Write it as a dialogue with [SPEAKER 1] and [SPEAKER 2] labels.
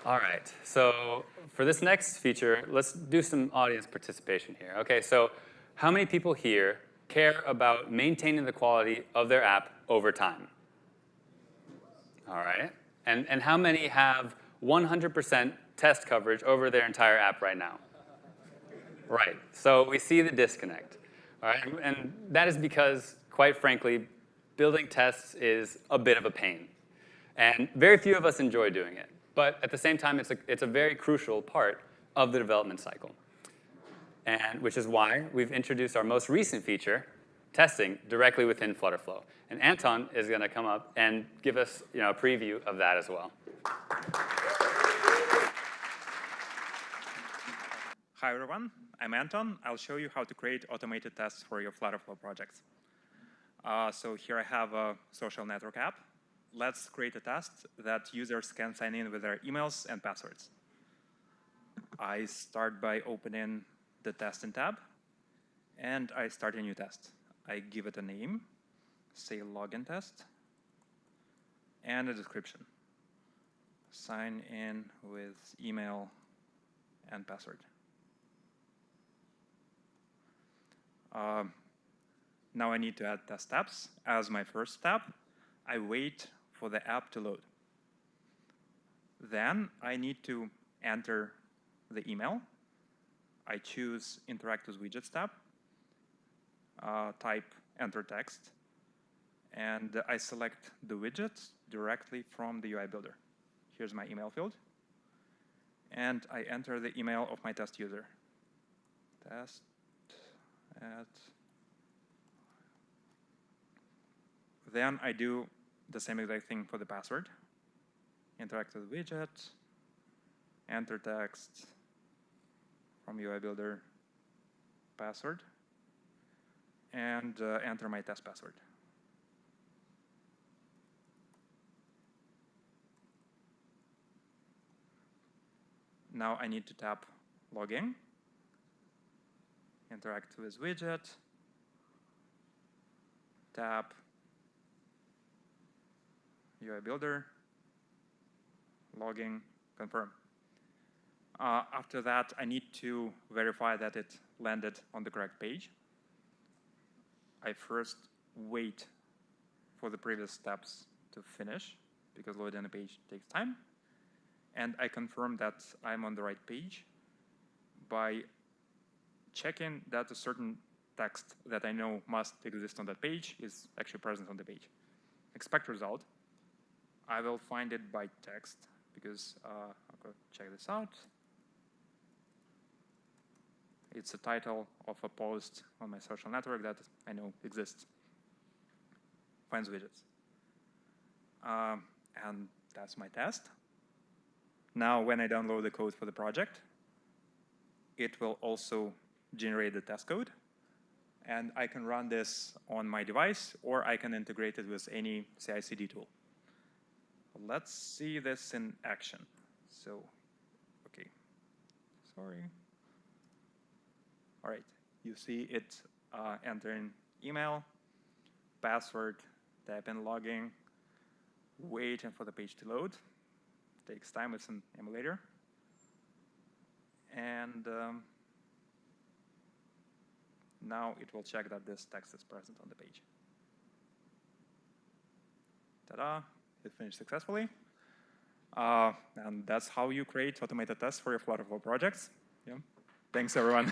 [SPEAKER 1] All right, so for this next feature, let's do some audience participation here. Okay, so how many people here care about maintaining the quality of their app over time? All right, and how many have 100% test coverage over their entire app right now? Right, so we see the disconnect. All right, and that is because, quite frankly, building tests is a bit of a pain. And very few of us enjoy doing it. But at the same time, it's a very crucial part of the development cycle. And which is why we've introduced our most recent feature, testing, directly within FlutterFlow. And Anton is going to come up and give us a preview of that as well.
[SPEAKER 2] Hi, everyone. I'm Anton. I'll show you how to create automated tests for your FlutterFlow projects. So here I have a social network app. Let's create a test that users can sign in with their emails and passwords. I start by opening the testing tab, and I start a new test. I give it a name, say login test, and a description. Sign in with email and password. Now I need to add test tabs. As my first tab, I wait for the app to load. Then I need to enter the email. I choose Interact with Widgets tab, type enter text, and I select the widget directly from the UI builder. Here's my email field. And I enter the email of my test user. Test at. Then I do the same exact thing for the password. Interact with widget, enter text from UI builder, password, and enter my test password. Now I need to tap login, interact with widget, tap UI builder, login, confirm. After that, I need to verify that it landed on the correct page. I first wait for the previous steps to finish, because loading a page takes time. And I confirm that I'm on the right page by checking that a certain text that I know must exist on that page is actually present on the page. Expect result. I will find it by text, because I'll go check this out. It's a title of a post on my social network that I know exists. Finds widgets. And that's my test. Now, when I download the code for the project, it will also generate the test code. And I can run this on my device, or I can integrate it with any CI/CD tool. Let's see this in action. So, okay, sorry. All right, you see it entering email, password, type in login, waiting for the page to load. Takes time with an emulator. And now it will check that this text is present on the page. Ta-da. It finished successfully. And that's how you create automated tests for your FlutterFlow projects. Yeah. Thanks, everyone.